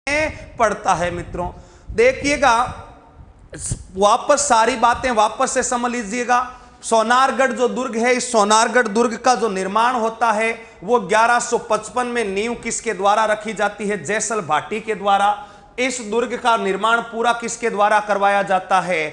पड़ता है। मित्रों देखिएगा, वापस सारी बातें वापस से समझ लीजिएगा। सोनारगढ़ जो दुर्ग है, इस सोनारगढ़ दुर्ग का जो निर्माण होता है वो 1155 में नींव किसके द्वारा रखी जाती है? जैसल भाटी के द्वारा। इस दुर्ग का निर्माण पूरा किसके द्वारा करवाया जाता है?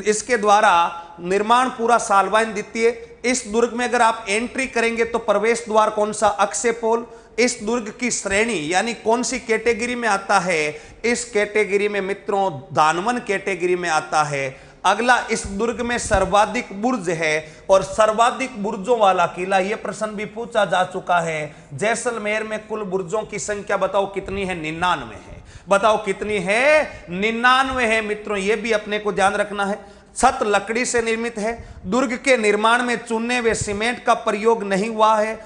इसके द्वारा निर्माण पूरा सालवाइन द्वितीय। इस दुर्ग में अगर आप एंट्री करेंगे तो प्रवेश द्वार कौन सा? अक्षयपोल। इस दुर्ग की श्रेणी यानी कौन सी कैटेगरी में आता है? इस कैटेगरी में मित्रों दानवन कैटेगरी में आता है। अगला, इस दुर्ग में सर्वाधिक बुर्ज है और सर्वाधिक बुर्जों वाला किला, यह प्रश्न भी पूछा जा चुका है। जैसलमेर में कुल बुर्जों की संख्या बताओ कितनी है? 99 है। बताओ कितनी है? 99 है। मित्रों यह भी अपने को ध्यान रखना है। छत लकड़ी से निर्मित है। दुर्ग के निर्माण में चूने व सीमेंट का प्रयोग नहीं हुआ है।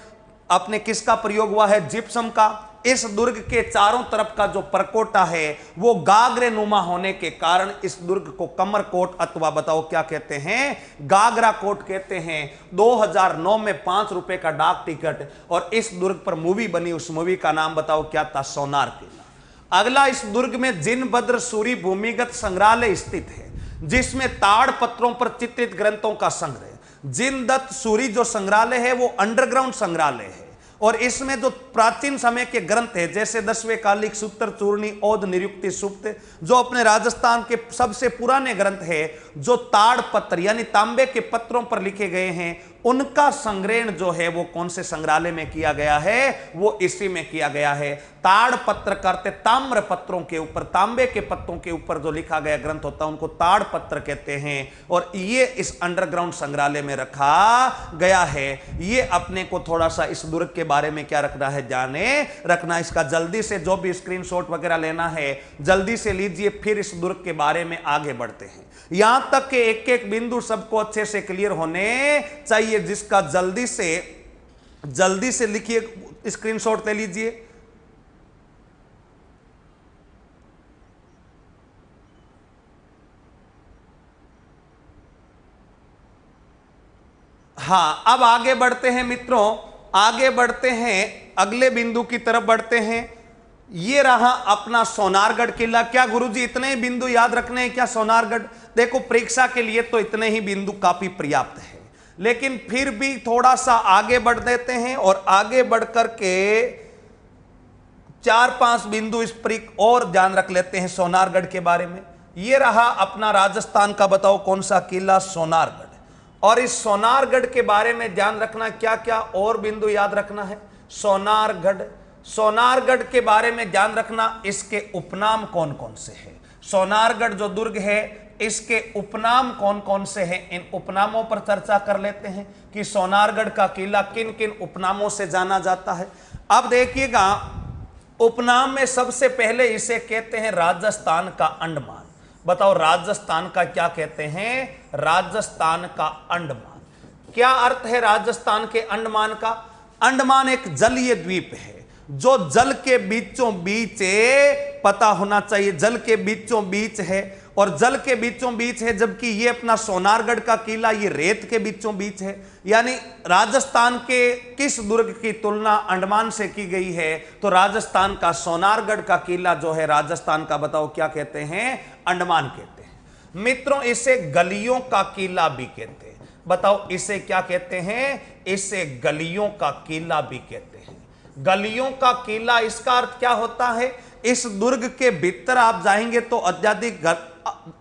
अपने किसका प्रयोग हुआ है? जिप्सम का। इस दुर्ग के चारों तरफ का जो परकोटा है वो गागरे नुमा होने के कारण इस दुर्ग को कमर कोट अथवा बताओ क्या कहते हैं? गागरा कोट कहते हैं। 2009 में 5 रुपए का डाक टिकट, और इस दुर्ग पर मूवी बनी, उस मूवी का नाम बताओ क्या था? सोनार किला। अगला, इस दुर्ग में जिनभद्र सूरी भूमिगत संग्रहालय स्थित है जिसमें ताड़ पत्रों पर चित्रित ग्रंथों का संग्रह। जिनदत्त सूरी जो संग्रहालय है वो अंडरग्राउंड संग्रहालय है और इसमें जो प्राचीन समय के ग्रंथ है जैसे 10वें कालिक, सूत्र चूर्णी, औध निरुक्ति सुप्त, जो अपने राजस्थान के सबसे पुराने ग्रंथ है, जो ताड़ पत्र यानी तांबे के पत्रों पर लिखे गए हैं, उनका संग्रहण जो है वो कौन से संग्रहालय में किया गया है? वो इसी में किया गया है। ताड़ पत्र करते ताम्र पत्रों के ऊपर, तांबे के पत्तों के ऊपर जो लिखा गया ग्रंथ होता है उनको ताड़ पत्र कहते हैं और ये इस अंडरग्राउंड संग्रहालय में रखा गया है। ये अपने को थोड़ा सा इस दुर्ग के बारे में क्या रखना है? जाने रखना। इसका जल्दी से जो भी स्क्रीनशॉट वगैरह लेना है जल्दी से लीजिए, फिर इस दुर्ग के बारे में आगे बढ़ते हैं। यहां तक के एक एक बिंदु सबको अच्छे से क्लियर होने चाहिए, जिसका जल्दी से लिखिए, स्क्रीनशॉट ले लीजिए। हाँ, अब आगे बढ़ते हैं मित्रों, आगे बढ़ते हैं, अगले बिंदु की तरफ बढ़ते हैं। ये रहा अपना सोनारगढ़ किला। क्या गुरुजी इतने ही बिंदु याद रखने हैं क्या? सोनारगढ़, देखो परीक्षा के लिए तो इतने ही बिंदु काफी पर्याप्त है, लेकिन फिर भी थोड़ा सा आगे बढ़ देते हैं और आगे बढ़ करके 4-5 बिंदु इस पर और ध्यान रख लेते हैं सोनारगढ़ के बारे में। ये रहा अपना राजस्थान का बताओ कौन सा किला? सोनारगढ़। और इस सोनारगढ़ के बारे में ध्यान रखना, क्या क्या और बिंदु याद रखना है? सोनारगढ़, सोनारगढ़ के बारे में ध्यान रखना, इसके उपनाम कौन कौन से हैं? सोनारगढ़ जो दुर्ग है इसके उपनाम कौन कौन से हैं? इन उपनामों पर चर्चा कर लेते हैं कि सोनारगढ़ का किला किन किन उपनामों से जाना जाता है। अब देखिएगा, उपनाम में सबसे पहले इसे कहते हैं राजस्थान का अंडमान। बताओ राजस्थान का क्या कहते हैं? राजस्थान का अंडमान। क्या अर्थ है राजस्थान के अंडमान का? अंडमान एक जलीय द्वीप है जो जल के बीचों बीच है, पता होना चाहिए, जल के बीचों बीच है और जल के बीचों बीच है, जबकि ये अपना सोनारगढ़ का किला ये रेत के बीचों बीच है। यानी राजस्थान के किस दुर्ग की तुलना अंडमान से की गई है? तो राजस्थान का सोनारगढ़ का किला जो है राजस्थान का बताओ क्या कहते हैं? अंडमान कहते हैं। मित्रों इसे गलियों का किला भी कहते हैं। बताओ इसे क्या कहते हैं? इसे गलियों का किला भी कहते हैं। गलियों का किला, इसका अर्थ क्या होता है? इस दुर्ग के भीतर आप जाएंगे तो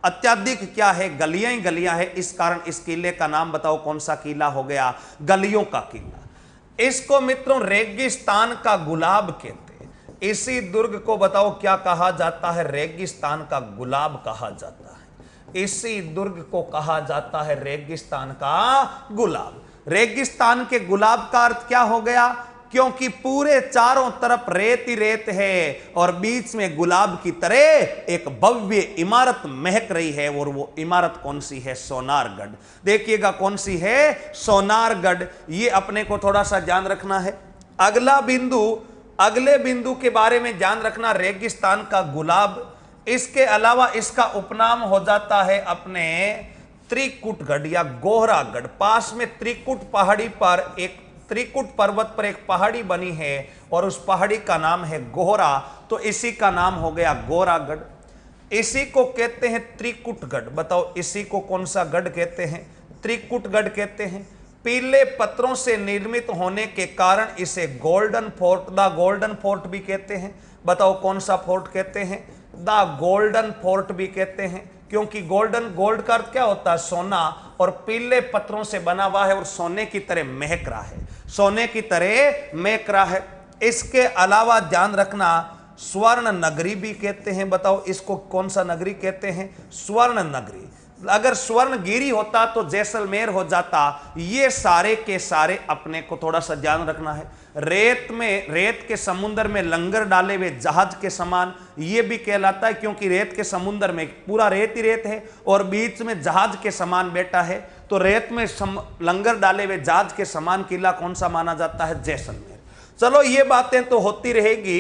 अत्याधिक क्या है? गलियां ही गलियां है। इस कारण इस किले का नाम बताओ कौन सा किला हो गया? गलियों का किला। इसको मित्रों रेगिस्तान का गुलाब कहते हैं। इसी दुर्ग को बताओ क्या कहा जाता है? रेगिस्तान का गुलाब कहा जाता है। इसी दुर्ग को कहा जाता है रेगिस्तान का गुलाब। रेगिस्तान के गुलाब का अर्थ क्या हो गया? क्योंकि पूरे चारों तरफ रेत ही रेत है और बीच में गुलाब की तरह एक भव्य इमारत महक रही है, और वो इमारत कौन सी है? सोनारगढ़। देखिएगा कौन सी है? सोनारगढ़। ये अपने को थोड़ा सा ध्यान रखना है। अगला बिंदु, अगले बिंदु के बारे में ध्यान रखना, रेगिस्तान का गुलाब। इसके अलावा इसका उपनाम हो जाता है अपने त्रिकुटगढ़ या गोहरागढ़। पास में त्रिकुट पहाड़ी पर एक त्रिकुट पर्वत पर एक पहाड़ी बनी है और उस पहाड़ी का नाम है गोहरा, तो इसी का नाम हो गया गोरागढ़। इसी को कहते हैं त्रिकुटगढ़। बताओ इसी को कौन सा गढ़ कहते हैं? त्रिकुटगढ़ कहते हैं। पीले पत्थरों से निर्मित होने के कारण इसे golden fort, the golden fort भी कहते हैं। बताओ कौन सा फोर्ट कहते हैं? द गोल्डन फोर्ट भी कहते हैं, क्योंकि गोल्डन, गोल्ड का अर्थ क्या होता है? सोना, और पीले पत्थरों से बना हुआ है और सोने की तरह महक रहा है, सोने की तरह महक रहा है। इसके अलावा ध्यान रखना, स्वर्ण नगरी भी कहते हैं। बताओ इसको कौन सा नगरी कहते हैं? स्वर्ण नगरी। अगर स्वर्णगिरी होता तो जैसलमेर हो जाता। ये सारे के सारे अपने को थोड़ा सा ध्यान रखना है। रेत में, रेत के समुद्र में लंगर डाले हुए जहाज के समान ये भी कहलाता है, क्योंकि रेत के समुद्र में पूरा रेत ही रेत है और बीच में जहाज के समान बैठा है, तो रेत में लंगर डाले हुए जहाज के समान किला कौन सा माना जाता है? जैसलमेर। चलो ये बातें तो होती रहेगी,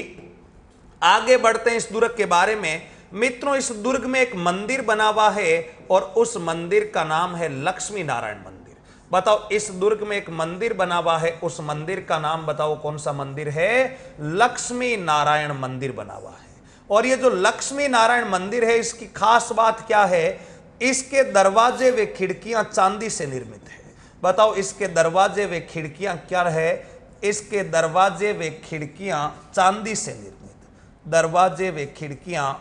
आगे बढ़ते हैं इस दुर्ग के बारे में। मित्रों, इस दुर्ग में एक मंदिर बना हुआ है और उस मंदिर का नाम है लक्ष्मी नारायण मंदिर। बताओ इस दुर्ग में एक मंदिर बना हुआ है, उस मंदिर का नाम बताओ कौन सा मंदिर है? लक्ष्मी नारायण मंदिर बना हुआ है। और ये जो लक्ष्मी नारायण मंदिर है, इसकी खास बात क्या है? इसके दरवाजे व खिड़कियां चांदी से निर्मित है। बताओ इसके दरवाजे व खिड़कियां क्या है? इसके दरवाजे व खिड़कियां चांदी से निर्मित, दरवाजे व खिड़कियां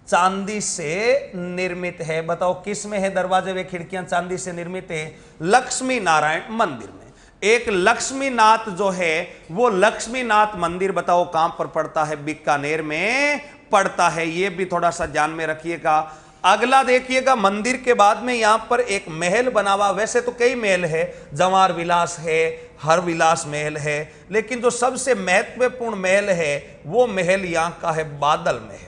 चांदी से निर्मित है। बताओ किस में है दरवाजे व खिड़कियां चांदी से निर्मित है? लक्ष्मी नारायण मंदिर में। एक लक्ष्मीनाथ जो है वो लक्ष्मीनाथ मंदिर बताओ कहां पर पड़ता है? बीकानेर में पड़ता है। ये भी थोड़ा सा ध्यान में रखिएगा। अगला देखिएगा, मंदिर के बाद में यहां पर एक महल बना हुआ। वैसे तो कई महल है, जवार विलास है, हर विलास महल है, लेकिन जो सबसे महत्वपूर्ण महल है वो महल यहां का है बादल महल।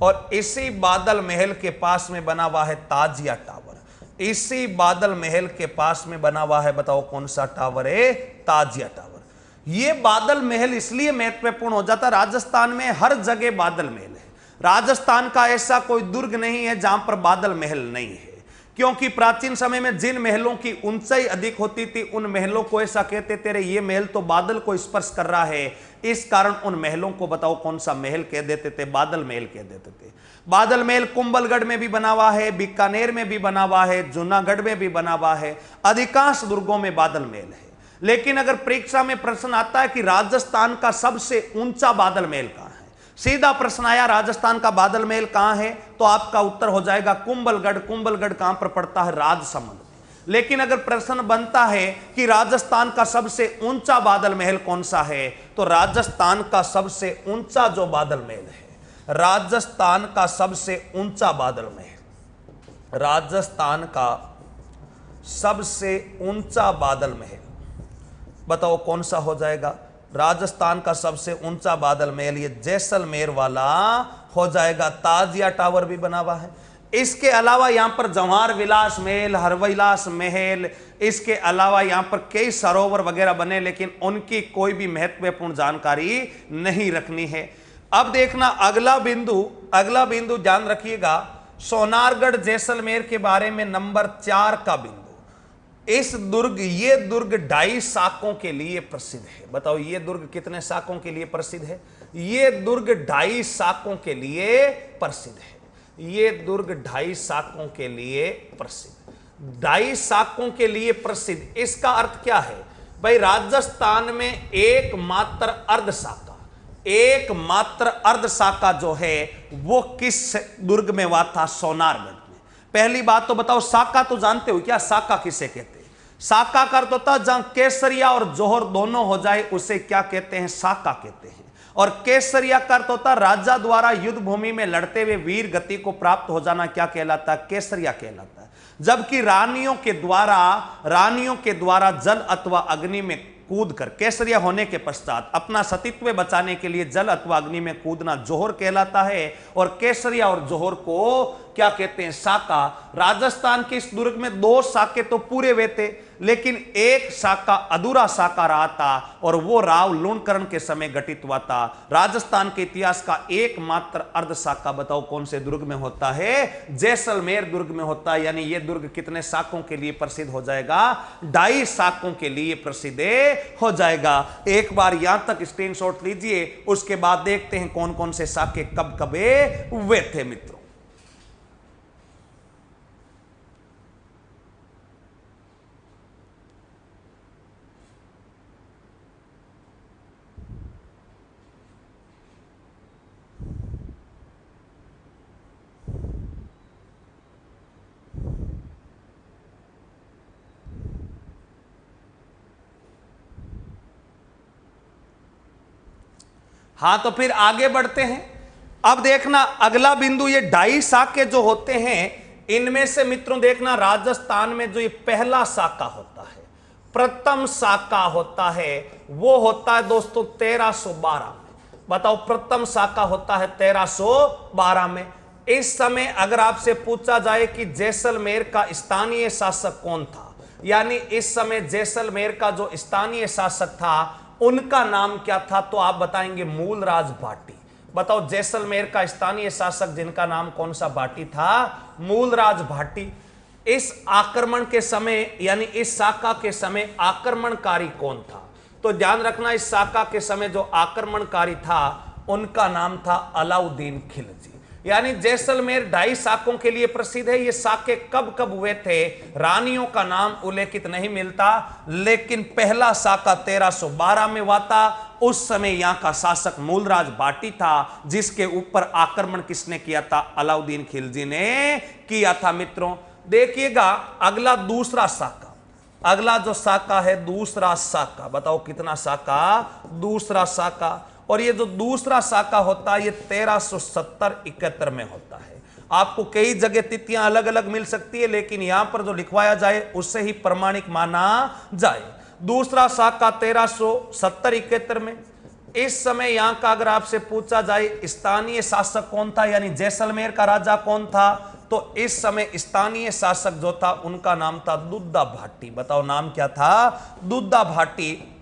और इसी बादल महल के पास में बना हुआ है ताजिया टावर। इसी बादल महल के पास में बना हुआ है, बताओ कौन सा टावर है? ताजिया टावर। ये बादल महल इसलिए महत्वपूर्ण हो जाता, राजस्थान में हर जगह बादल महल है। राजस्थान का ऐसा कोई दुर्ग नहीं है जहां पर बादल महल नहीं है, क्योंकि प्राचीन समय में जिन महलों की ऊंचाई अधिक होती थी उन महलों को ऐसा कहते थे ये महल तो बादल को स्पर्श कर रहा है, इस कारण उन महलों को बताओ कौन सा महल कह देते थे? बादल महल कह देते थे। बादल महल कुंभलगढ़ में भी बना हुआ है, बीकानेर में भी बना हुआ है, जूनागढ़ में भी बना हुआ है, अधिकांश दुर्गों में बादल महल है। लेकिन अगर परीक्षा में प्रश्न आता है कि राजस्थान का सबसे ऊंचा बादल महल कहां है, सीधा प्रश्न आया राजस्थान का बादल महल कहां है, तो आपका उत्तर हो जाएगा कुंभलगढ़। कुंभलगढ़ कहां पर पड़ता है? राजसमंद में। लेकिन अगर प्रश्न बनता है कि राजस्थान का सबसे ऊंचा बादल महल कौन सा है, तो राजस्थान का सबसे ऊंचा जो बादल महल है, राजस्थान का सबसे ऊंचा बादल महल, राजस्थान का सबसे ऊंचा बादल महल बताओ कौन सा हो जाएगा? राजस्थान का सबसे ऊंचा बादल महल ये जैसलमेर वाला हो जाएगा। ताजिया टावर भी बना हुआ है। इसके अलावा यहां पर जवाहर विलास महल, हरविलास महल, इसके अलावा यहां पर कई सरोवर वगैरह बने, लेकिन उनकी कोई भी महत्वपूर्ण जानकारी नहीं रखनी है। अब देखना अगला बिंदु ध्यान रखिएगा, सोनारगढ़ जैसलमेर के बारे में नंबर 4 का बिंदु। इस दुर्ग, ये दुर्ग 2.5 शाकों के लिए प्रसिद्ध है। बताओ ये दुर्ग कितने शाकों के लिए प्रसिद्ध है? ये दुर्ग 2.5 शाकों के लिए प्रसिद्ध है। ये दुर्ग 2.5 शाकों के लिए प्रसिद्ध, 2.5 शाकों के लिए प्रसिद्ध। इसका अर्थ क्या है भाई? राजस्थान में एकमात्र अर्ध शाखा जो है वो किस दुर्ग में हुआ था? सोनारगढ़ में। पहली बात तो बताओ, शाखा तो जानते हो क्या? शाखा किसे कहते हैं? शाखा का अर्थ होता है जहां केसरिया और जोहर दोनों हो जाए उसे क्या कहते हैं? शाखा कहते हैं। और केसरिया का अर्थ होता है राजा द्वारा युद्ध भूमि में लड़ते हुए वीर गति को प्राप्त हो जाना, क्या कहलाता है? केसरिया कहलाता है। जबकि रानियों के द्वारा जल अथवा अग्नि में कूद कर, केसरिया होने के पश्चात अपना सतीत्व बचाने के लिए जल अथवा अग्नि में कूदना जोहर कहलाता है। और केसरिया और जोहर को क्या कहते हैं, साका। राजस्थान के इस दुर्ग में 2 साके तो पूरे हुए थे, लेकिन एक साका अधूरा साका रहा था और वो राव लूणकरण के समय घटित हुआ था। राजस्थान के इतिहास का एकमात्र अर्ध साका बताओ कौन से दुर्ग में होता है, जैसलमेर दुर्ग में होता है। यानी ये दुर्ग कितने साकों के लिए प्रसिद्ध हो जाएगा, 2.5 साकों के लिए प्रसिद्ध हो जाएगा। एक बार यहां तक स्क्रीनशॉट लीजिए, उसके बाद देखते हैं कौन कौन से साके कब कबे हुए थे मित्रों। हां, तो फिर आगे बढ़ते हैं। अब देखना अगला बिंदु, ये 2.5 साके जो होते हैं, इनमें से मित्रों देखना राजस्थान में जो ये पहला साका होता है, प्रथम साका होता है, वो होता है दोस्तों 1312 में। बताओ, प्रथम साका होता है 1312 में। इस समय अगर आपसे पूछा जाए कि जैसलमेर का स्थानीय शासक कौन था, यानी इस समय जैसलमेर का जो स्थानीय शासक था उनका नाम क्या था, तो आप बताएंगे मूलराज भाटी। बताओ, जैसलमेर का स्थानीय शासक जिनका नाम कौन सा भाटी था, मूलराज भाटी। इस आक्रमण के समय यानी इस साका के समय आक्रमणकारी कौन था, तो ध्यान रखना इस साका के समय जो आक्रमणकारी था उनका नाम था अलाउद्दीन खिलजी। यानी जैसलमेर 2.5 साकों के लिए प्रसिद्ध है। ये साके कब कब हुए थे, रानियों का नाम उल्लेखित नहीं मिलता, लेकिन पहला साका 1312 में हुआ था। उस समय यहां का शासक मूलराज भाटी था, जिसके ऊपर आक्रमण किसने किया था, अलाउद्दीन खिलजी ने किया था। मित्रों देखिएगा अगला दूसरा साका, अगला जो साका है दूसरा साका, बताओ कितना साका, दूसरा साका। और ये जो दूसरा साका होता है ये 1370-71 में होता है। आपको कई जगह तिथियां अलग अलग मिल सकती है, लेकिन यहां पर जो लिखवाया जाए उससे ही प्रमाणिक माना जाए। दूसरा साका 1370-71 में। इस समय यहां का अगर आपसे पूछा जाए स्थानीय शासक कौन था, यानी जैसलमेर का राजा कौन था, तो इस समय स्थानीय शासक जो था उनका नाम था दुद्दा भाटी। बताओ नाम क्या था, दुद्दा भाटी।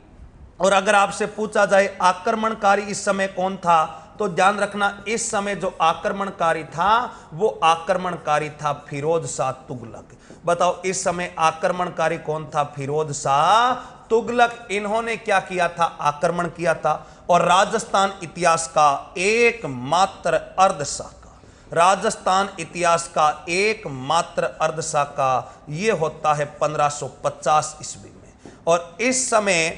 और अगर आपसे पूछा जाए आक्रमणकारी इस समय कौन था, तो ध्यान रखना इस समय जो आक्रमणकारी था वो आक्रमणकारी था फिरोज शाह तुगलक। बताओ इस समय आक्रमणकारी कौन था, फिरोज शाह तुगलक। इन्होंने क्या किया था, आक्रमण किया था। और राजस्थान इतिहास का एकमात्र अर्ध साका, राजस्थान इतिहास का एकमात्र अर्ध साका ये होता है 1550 ईस्वी में। और इस समय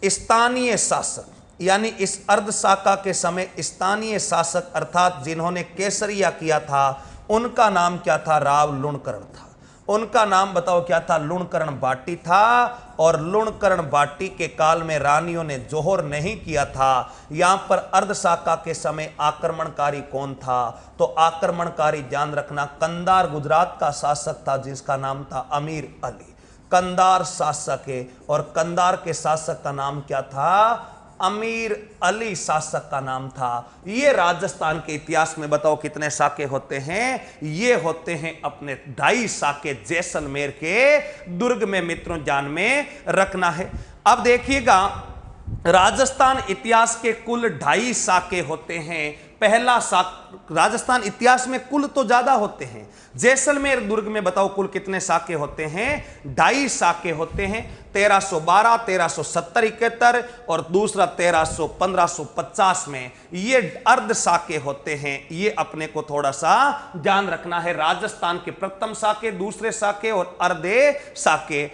स्थानीय शासक यानी इस अर्ध साका के समय स्थानीय शासक अर्थात जिन्होंने केसरिया किया था उनका नाम क्या था, राव लूणकरण था। उनका नाम बताओ क्या था, लूणकरण बाटी था। और लूणकरण बाटी के काल में रानियों ने जोहर नहीं किया था। यहां पर अर्ध साका के समय आक्रमणकारी कौन था, तो आक्रमणकारी ध्यान रखना कंधार गुजरात का शासक था जिसका नाम था अमीर अली। कंधार शासक है और कंधार के शासक का नाम क्या था, अमीर अली शासक का नाम था। ये राजस्थान के इतिहास में बताओ कितने साके होते हैं, ये होते हैं अपने 2.5 साके जैसलमेर के दुर्ग में। मित्रों ध्यान में रखना है। अब देखिएगा राजस्थान इतिहास के कुल 2.5 साके होते हैं। पहला साक राजस्थान इतिहास में कुल तो ज्यादा होते हैं, जैसलमेर दुर्ग में बताओ कुल कितने साके होते हैं, 2.5 साके होते हैं। 1312, 1370-71 और दूसरा 1550 में ये अर्ध साके होते हैं। ये अपने को थोड़ा सा ध्यान रखना है। राजस्थान के प्रथम साके, दूसरे साके और अर्धे साके।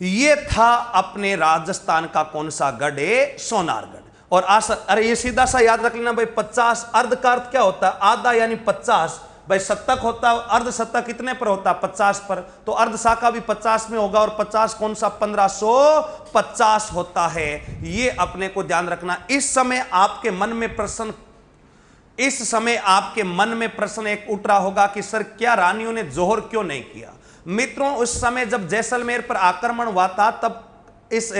ये था अपने राजस्थान का कौन सा गढ़ है, सोनारगढ़। और अरे ये सीधा सा याद रख लेना भाई, 50 अर्ध का अर्थ क्या होता है, आधा यानी 50। भाई शतक होता है, अर्ध शतक कितने पर होता है, 50 पर। तो अर्ध शाखा भी 50 में होगा और 50 कौन सा, 1550 होता है। ये अपने को ध्यान रखना। इस समय आपके मन में प्रश्न एक उठ रहा होगा कि सर क्या रानियों ने जोहर क्यों नहीं किया। मित्रों उस समय जब जैसलमेर पर आक्रमण हुआ था तब इस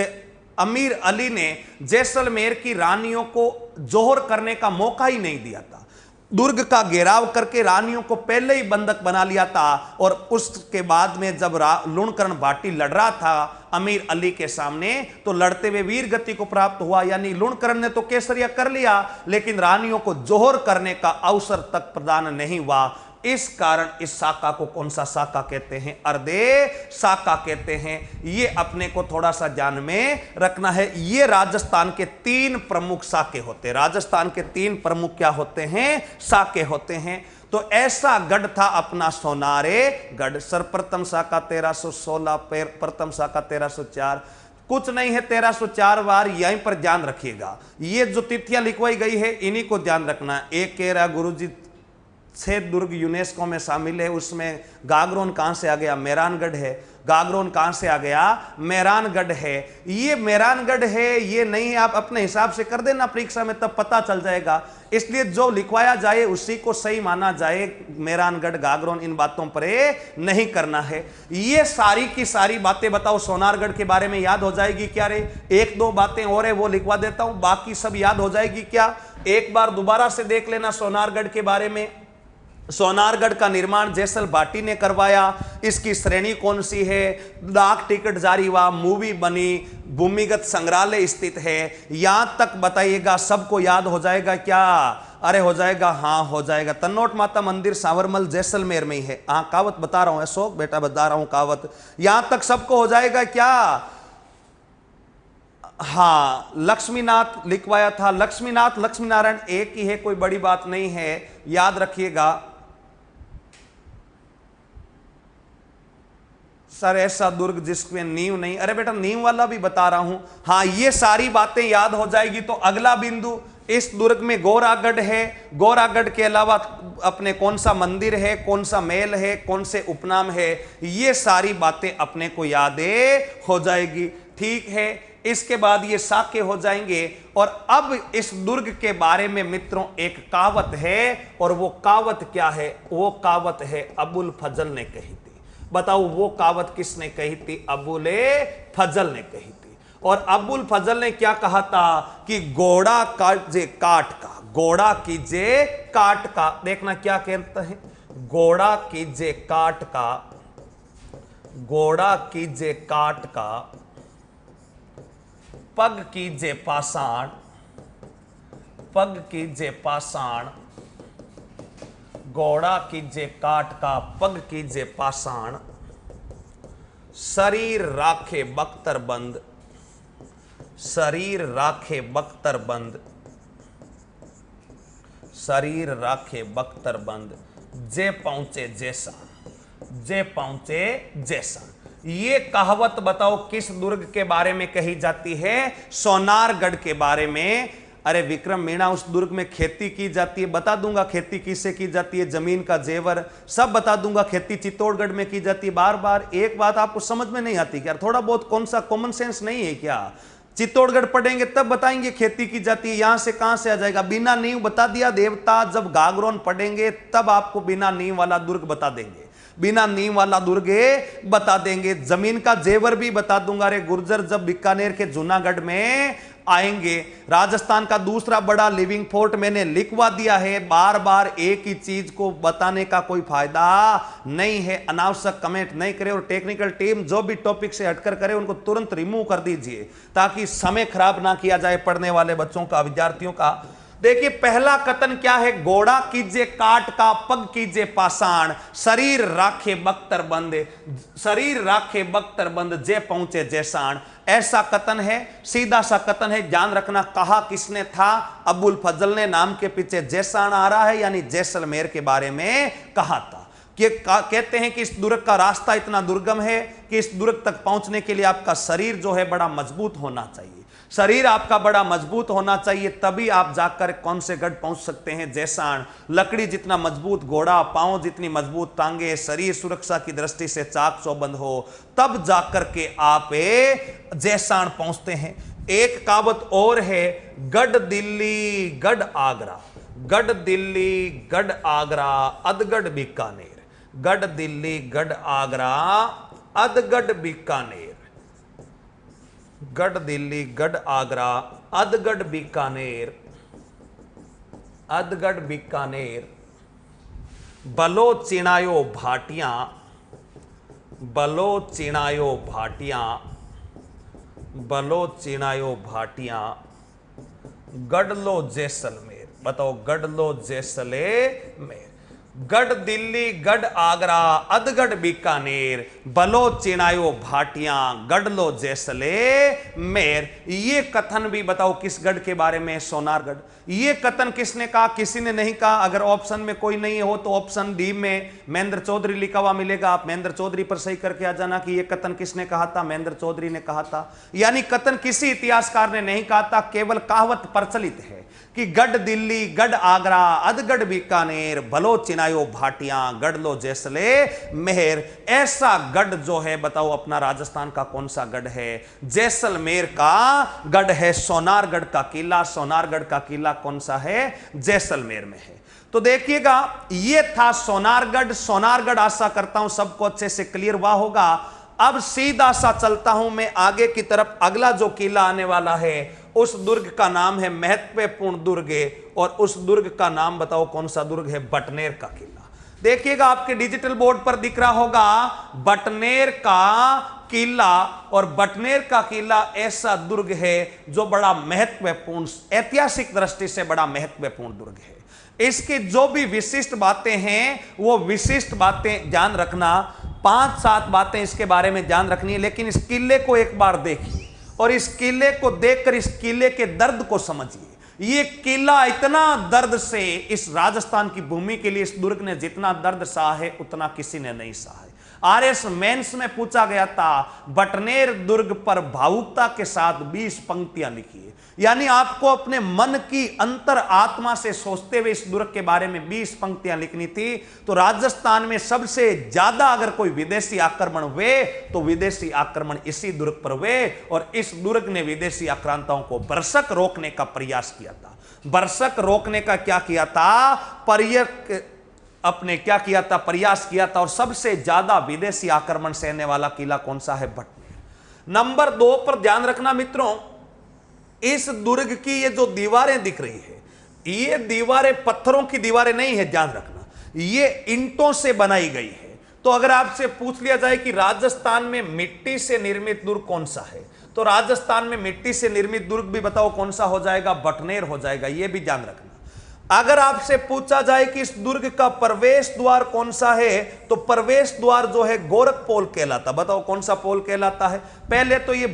अमीर अली ने जैसलमेर की रानियों को जोहर करने का मौका ही नहीं दिया था। दुर्ग का घेराव करके रानियों को पहले ही बंधक बना लिया था। और उसके बाद में जब लूणकरण भाटी लड़ रहा था अमीर अली के सामने, तो लड़ते हुए वीर गति को प्राप्त हुआ। यानी लूणकरण ने तो केसरिया कर लिया, लेकिन रानियों को जोहर करने का अवसर तक प्रदान नहीं हुआ। इस कारण इस साका को कौन सा साका कहते हैं? अर्धे साका कहते हैं। ये अपने को थोड़ा सा ध्यान में रखना है। ये राजस्थान के 3 प्रमुख साके होते हैं। राजस्थान के 3 प्रमुख क्या होते हैं? साके होते हैं। तो ऐसा गढ़ था अपना सोनारे गढ़। सर्वप्रथम साका 1316, प्रथम साका 1304, कुछ नहीं है 1304 बार। यहीं पर ध्यान रखिएगा, ये जो तिथियां लिखवाई गई है इन्हीं को ध्यान रखना। एक कह रहा गुरु जी 6 दुर्ग यूनेस्को में शामिल है, उसमें गागरोन कहां से आ गया? मेहरानगढ़ है। गागरोन कहां से आ गया? मेहरानगढ़ है। ये मेहरानगढ़ है, ये नहीं है। आप अपने हिसाब से कर देना परीक्षा में, तब पता चल जाएगा। इसलिए जो लिखवाया जाए उसी को सही माना जाए। मेहरानगढ़, गागरोन, इन बातों पर नहीं करना है। ये सारी की सारी बातें बताओ सोनारगढ़ के बारे में याद हो जाएगी क्या रे? 1-2 बातें और है वो लिखवा देता हूं, बाकी सब याद हो जाएगी क्या? एक बार दोबारा से देख लेना सोनारगढ़ के बारे में। सोनारगढ़ का निर्माण जैसल भाटी ने करवाया। इसकी श्रेणी कौन सी है? डाक टिकट जारी हुआ, मूवी बनी, भूमिगत संग्रहालय स्थित है। यहां तक बताइएगा, सबको याद हो जाएगा क्या? अरे हो जाएगा, हाँ हो जाएगा। तन्नोट माता मंदिर सावरमल जैसलमेर में ही है। हाँ कावत बता रहा हूं, अशोक बेटा बता रहा हूं कावत। यहां तक सबको हो जाएगा क्या? हाँ, लक्ष्मीनाथ लिखवाया था। लक्ष्मीनाथ लक्ष्मीनारायण एक ही है, कोई बड़ी बात नहीं है, याद रखिएगा। सर ऐसा दुर्ग जिसमें नींव नहीं, अरे बेटा नींव वाला भी बता रहा हूं। हाँ ये सारी बातें याद हो जाएगी। तो अगला बिंदु, इस दुर्ग में गौरागढ़ है। गौरागढ़ के अलावा अपने कौन सा मंदिर है, कौन सा महल है, कौन से उपनाम है, ये सारी बातें अपने को याद हो जाएगी। ठीक है, इसके बाद ये साके हो जाएंगे। और अब इस दुर्ग के बारे में मित्रों एक कहावत है, और वो कहावत क्या है? वो कहावत है अबुल फजल ने कही थी। बताओ वो कहावत किसने कही थी? अबुले फजल ने कही थी। और अबुल फजल ने क्या कहा था कि घोड़ा कीजे काट का, घोड़ा कीजे काट का। देखना क्या कहता है, घोड़ा कीजे काट का, घोड़ा कीजे काट का, पग कीजे पाषाण, पग कीजे पाषाण, घोड़ा कीजे काट का, पग कीजे पाषाण, शरीर राखे बख्तर बंद, शरीर राखे बख्तर बंद, शरीर राखे बख्तर बंद, जे पहुंचे जैसा, जे पहुंचे जैसा। ये कहावत बताओ किस दुर्ग के बारे में कही जाती है? सोनारगढ़ के बारे में। अरे विक्रम मीणा, उस दुर्ग में खेती की जाती है, बता दूंगा खेती किससे की जाती है, जमीन का जेवर सब बता दूंगा। खेती चित्तौड़गढ़ में की जाती है। बार बार एक बात आपको समझ में नहीं आती क्या? थोड़ा बहुत कौन सा कॉमन सेंस नहीं है क्या? चित्तौड़गढ़ पढ़ेंगे तब बताएंगे खेती की जाती है, यहां से कहां से आ जाएगा? बिना नींव बता दिया देवता। जब गागरोन पढ़ेंगे तब आपको बिना नींव वाला दुर्ग बता देंगे, बिना नींव वाला दुर्ग बता देंगे। जमीन का जेवर भी बता दूंगा। अरे गुर्जर जब बीकानेर के जूनागढ़ में आएंगे, राजस्थान का दूसरा बड़ा लिविंग फोर्ट मैंने लिखवा दिया है। बार बार एक ही चीज को बताने का कोई फायदा नहीं है। अनावश्यक कमेंट नहीं करें, और टेक्निकल टीम जो भी टॉपिक से हटकर करे उनको तुरंत रिमूव कर दीजिए, ताकि समय खराब ना किया जाए पढ़ने वाले बच्चों का, विद्यार्थियों का। देखिए पहला कथन क्या है? घोड़ा कीजे काट का, पग कीजे पाषाण, शरीर राखे बख्तर बंद, शरीर राखे बख्तर बंद, जे पहुंचे जैसाण। ऐसा कथन है, सीधा सा कथन है, ध्यान रखना। कहा किसने था? अबुल फजल ने। नाम के पीछे जैसाण आ रहा है, यानी जैसलमेर के बारे में कहा था। कहते हैं कि इस दुर्ग का रास्ता इतना दुर्गम है कि इस दुर्ग तक पहुंचने के लिए आपका शरीर जो है बड़ा मजबूत होना चाहिए। शरीर आपका बड़ा मजबूत होना चाहिए, तभी आप जाकर कौन से गढ़ पहुंच सकते हैं? जैसाण। लकड़ी जितना मजबूत घोड़ा, पांव जितनी मजबूत टांगे, शरीर सुरक्षा की दृष्टि से चाक चौबंद हो, तब जाकर के आप जैसाण पहुंचते हैं। एक कहावत और है, गढ़ दिल्ली गढ़ आगरा, गढ़ दिल्ली गढ़ आगरा, अधगढ़ बीकानेर, गढ़ दिल्ली गढ़ आगरा, अधगढ़ बीकानेर, गढ़ दिल्ली गढ़ आगरा, अधगढ़ बीकानेर, अधगढ़ बीकानेर, बलोचिनायो भाटियां, बलोचिनायो भाटियां, बलोचिनायो भाटियां, गढ़लो जैसलमेर। बताओ, गढ़लो जैसलमेर। गढ़ दिल्ली, गढ़ आगरा, अधगढ़ बीकानेर, बलोचिनायो भाटियां, गढ़लो जैसलमेर। ये कथन भी बताओ किस गढ़ के बारे में? सोनारगढ़। ये कथन किसने कहा? किसी ने नहीं कहा। अगर ऑप्शन में कोई नहीं हो तो ऑप्शन डी में महेंद्र चौधरी लिखा हुआ मिलेगा, आप महेंद्र चौधरी पर सही करके आ जाना कि ये कथन किसने कहा था? महेंद्र चौधरी ने कहा था। यानी कथन किसी इतिहासकार ने नहीं कहा था, केवल कहावत प्रचलित है कि गढ़ दिल्ली, गढ़ आगरा, अधगढ़ बीकानेर, बलोचिनायो भाटियां, गढ़लो जैसलमेर। ऐसा गढ़ जो है बताओ अपना राजस्थान का कौन सा गढ़ है? जैसलमेर का गढ़ है। सोनारगढ़ का किला, सोनारगढ़ का किला कौन सा है? जैसलमेर में है। तो देखिएगा, ये था सोनारगढ़। सोनारगढ़ आशा करता हूं सबको अच्छे से क्लियर हुआ होगा। अब सीधा सा चलता हूं मैं आगे की तरफ। अगला जो किला आने वाला है उस दुर्ग का नाम है महत्वपूर्ण दुर्ग, और उस दुर्ग का नाम बताओ कौन सा दुर्ग है? बटनेर का किला। देखिएगा, आपके डिजिटल बोर्ड पर दिख रहा होगा बटनेर का किला। और बटनेर का किला ऐसा दुर्ग है जो बड़ा महत्वपूर्ण, ऐतिहासिक दृष्टि से बड़ा महत्वपूर्ण दुर्ग है। इसकी जो भी विशिष्ट बातें हैं वो विशिष्ट बातें ध्यान रखना। 5-7 बातें इसके बारे में ध्यान रखनी है, लेकिन इस किले को एक बार देखिए और इस किले को देखकर इस किले के दर्द को समझिए। ये किला इतना दर्द से, इस राजस्थान की भूमि के लिए इस दुर्ग ने जितना दर्द सहा है उतना किसी ने नहीं सहा है। आरएस मेंस में पूछा गया था बटनेर दुर्ग पर भावुकता के साथ 20 पंक्तियां लिखिए। यानी आपको अपने मन की अंतर आत्मा से सोचते हुए इस दुर्ग के बारे में 20 पंक्तियां लिखनी थी। तो राजस्थान में सबसे ज्यादा अगर कोई विदेशी आक्रमण हुए तो विदेशी आक्रमण इसी दुर्ग पर हुए, और इस दुर्ग ने विदेशी आक्रांताओं को बरसक रोकने का प्रयास किया था। बरसक रोकने का क्या किया था? प्रयास किया था। और सबसे ज्यादा विदेशी आक्रमण सहने वाला किला कौन सा है? बटनेर। नंबर 2 पर ध्यान रखना मित्रों, इस दुर्ग की ये जो दीवारें दिख रही है, ये दीवारें पत्थरों की दीवारें नहीं है, ध्यान रखना, ये ईंटों से बनाई गई है। तो अगर आपसे पूछ लिया जाए कि राजस्थान में मिट्टी से निर्मित दुर्ग कौन सा है, तो राजस्थान में मिट्टी से निर्मित दुर्ग भी बताओ कौन सा हो जाएगा? बटनेर हो जाएगा। यह भी ध्यान रखना। अगर आपसे पूछा जाए कि इस दुर्ग का प्रवेश द्वार कौन सा है, तो प्रवेश द्वार जो है गोरख पोल कहलाता। बताओ कौन सा पोल कहलाता है? पहले तो ये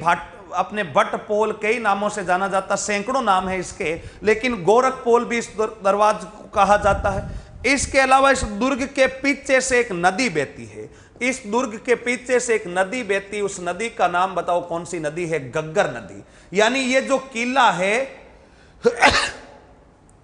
अपने बट पोल कई नामों से जाना जाता, सैकड़ों नाम है इसके, लेकिन गोरख पोल भी इस दरवाजे को कहा जाता है। इसके अलावा इस दुर्ग के पीछे से एक नदी बहती है। इस दुर्ग के पीछे से एक नदी बहती, उस नदी का नाम बताओ कौन सी नदी है? गग्गर नदी। यानी ये जो किला है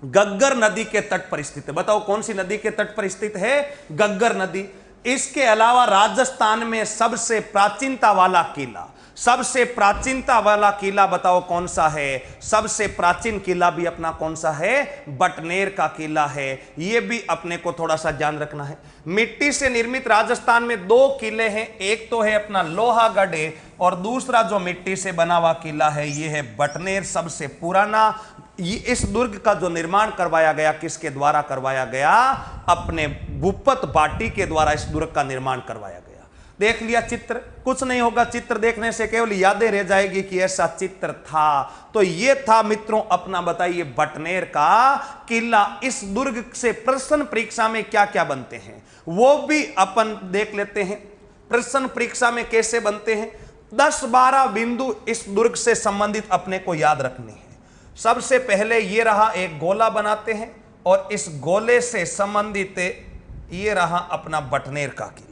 गग्गर नदी के तट पर स्थित है। बताओ कौन सी नदी के तट पर स्थित है? गग्गर नदी। इसके अलावा राजस्थान में सबसे प्राचीनता वाला किला, सबसे प्राचीनता वाला किला बताओ कौन सा है? सबसे प्राचीन किला भी अपना कौन सा है? बटनेर का किला है। यह भी अपने को थोड़ा सा ध्यान रखना है। मिट्टी से निर्मित राजस्थान में 2 किले हैं, एक तो है अपना लोहागढ़ और दूसरा जो मिट्टी से बना हुआ किला है यह है बटनेर, सबसे पुराना। इस दुर्ग का जो निर्माण करवाया गया किसके द्वारा करवाया गया? अपने भूपत बाटी के द्वारा इस दुर्ग का निर्माण करवाया गया। देख लिया चित्र, कुछ नहीं होगा, चित्र देखने से केवल यादें रह जाएगी कि ऐसा चित्र था। तो ये था मित्रों अपना बताइए बटनेर का किला। इस दुर्ग से प्रश्न परीक्षा में क्या क्या बनते हैं वो भी अपन देख लेते हैं। प्रश्न परीक्षा में कैसे बनते हैं? 10-12 बिंदु इस दुर्ग से संबंधित अपने को याद रखने हैं। सबसे पहले ये रहा, एक गोला बनाते हैं और इस गोले से संबंधित ये रहा अपना बटनेर का किला।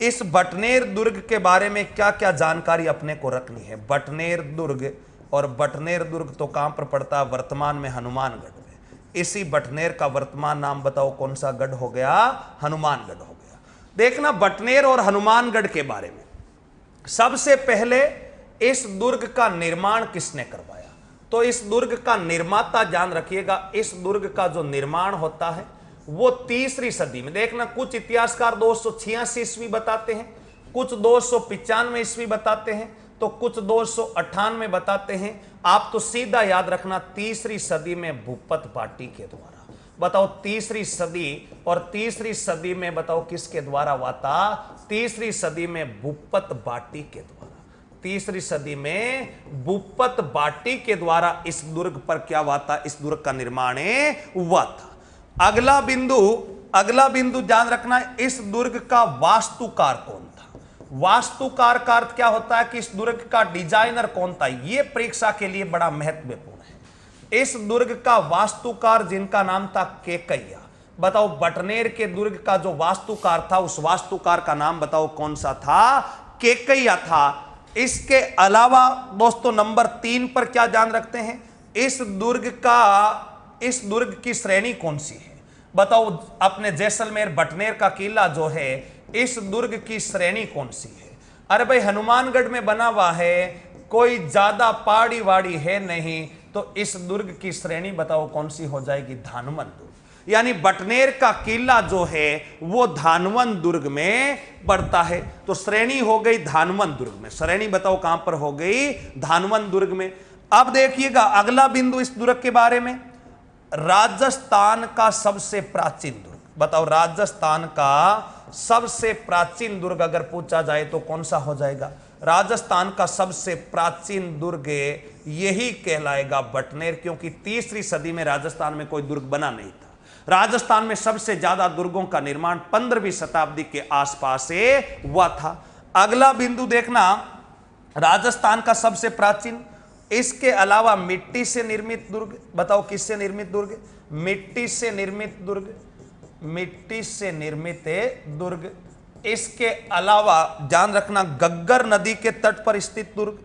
इस बटनेर दुर्ग के बारे में क्या क्या जानकारी अपने को रखनी है? बटनेर दुर्ग, और बटनेर दुर्ग तो कहां पर पड़ता है? वर्तमान में हनुमानगढ़ में। इसी बटनेर का वर्तमान नाम बताओ कौन सा गढ़ हो गया? हनुमानगढ़ हो गया। देखना बटनेर और हनुमानगढ़ के बारे में। सबसे पहले इस दुर्ग का निर्माण किसने करवाया? तो इस दुर्ग का निर्माता ध्यान रखिएगा, इस दुर्ग का जो निर्माण होता है वो 3री सदी में। देखना कुछ इतिहासकार 286 ईस्वी बताते हैं, कुछ 295 ईस्वी बताते हैं, तो कुछ 298 बताते हैं। आप तो सीधा याद रखना 3री सदी में भूपत बाटी के द्वारा। बताओ तीसरी सदी, और तीसरी सदी में बताओ किसके द्वारा हुआ था? तीसरी सदी में भूपत बाटी के द्वारा। तीसरी सदी में भूपत बाटी के द्वारा इस दुर्ग पर क्या हुआ था? इस दुर्ग का निर्माण हुआ था। अगला बिंदु ध्यान रखना, इस दुर्ग का वास्तुकार कौन था? वास्तुकार का अर्थ क्या होता है कि इस दुर्ग का डिजाइनर कौन था? यह परीक्षा के लिए बड़ा महत्वपूर्ण है। इस दुर्ग का वास्तुकार जिनका नाम था केकैया। बताओ बटनेर के दुर्ग का जो वास्तुकार था, उस वास्तुकार का नाम बताओ कौन सा था? केकैया था। इसके अलावा दोस्तों नंबर 3 पर क्या ध्यान रखते हैं? इस दुर्ग की श्रेणी कौन सी है? बताओ अपने जैसलमेर बटनेर का किला जो है, इस दुर्ग की श्रेणी कौन सी है? अरे भाई हनुमानगढ़ में बना हुआ है, कोई ज्यादा पहाड़ी वाड़ी है नहीं, तो इस दुर्ग की श्रेणी बताओ कौन सी हो जाएगी? धानवन दुर्ग। यानी बटनेर का किला जो है वो धानवन दुर्ग में पड़ता है, तो श्रेणी हो गई धानवन दुर्ग में। श्रेणी बताओ कहां पर हो गई? धानवन दुर्ग में। अब देखिएगा अगला बिंदु इस दुर्ग के बारे में, राजस्थान का सबसे प्राचीन दुर्ग। बताओ राजस्थान का सबसे प्राचीन दुर्ग अगर पूछा जाए तो कौन सा हो जाएगा? राजस्थान का सबसे प्राचीन दुर्ग यही कहलाएगा बटनेर, क्योंकि तीसरी सदी में राजस्थान में कोई दुर्ग बना नहीं था। राजस्थान में सबसे ज्यादा दुर्गों का निर्माण 15वीं शताब्दी के आसपास से हुआ था। अगला बिंदु देखना, राजस्थान का सबसे प्राचीन, इसके अलावा मिट्टी से निर्मित दुर्ग। बताओ किससे निर्मित दुर्ग? मिट्टी से निर्मित दुर्ग। मिट्टी से निर्मित दुर्ग। इसके अलावा ध्यान रखना, गग्गर नदी के तट पर स्थित दुर्ग।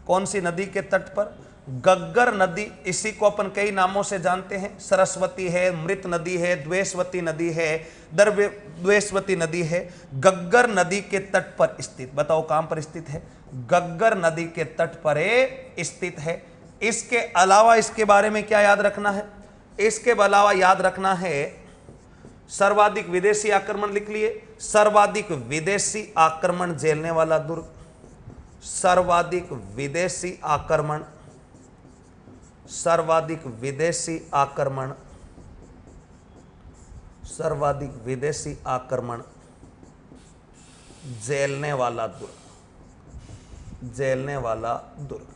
कौन सी नदी के तट पर? गग्गर नदी। इसी को अपन कई नामों से जानते हैं, सरस्वती है, मृत नदी है, द्वेषवती नदी है, द्वेषवती नदी है। गग्गर नदी के तट पर स्थित। बताओ कहां पर स्थित है? गग्गर नदी के तट पर स्थित है। इसके अलावा इसके बारे में क्या याद रखना है? इसके अलावा याद रखना है सर्वाधिक विदेशी आक्रमण। लिख लिए, सर्वाधिक विदेशी आक्रमण झेलने वाला दुर्ग। सर्वाधिक विदेशी आक्रमण, सर्वाधिक विदेशी आक्रमण, सर्वाधिक विदेशी आक्रमण झेलने वाला दुर्ग, झेलने वाला दुर्ग।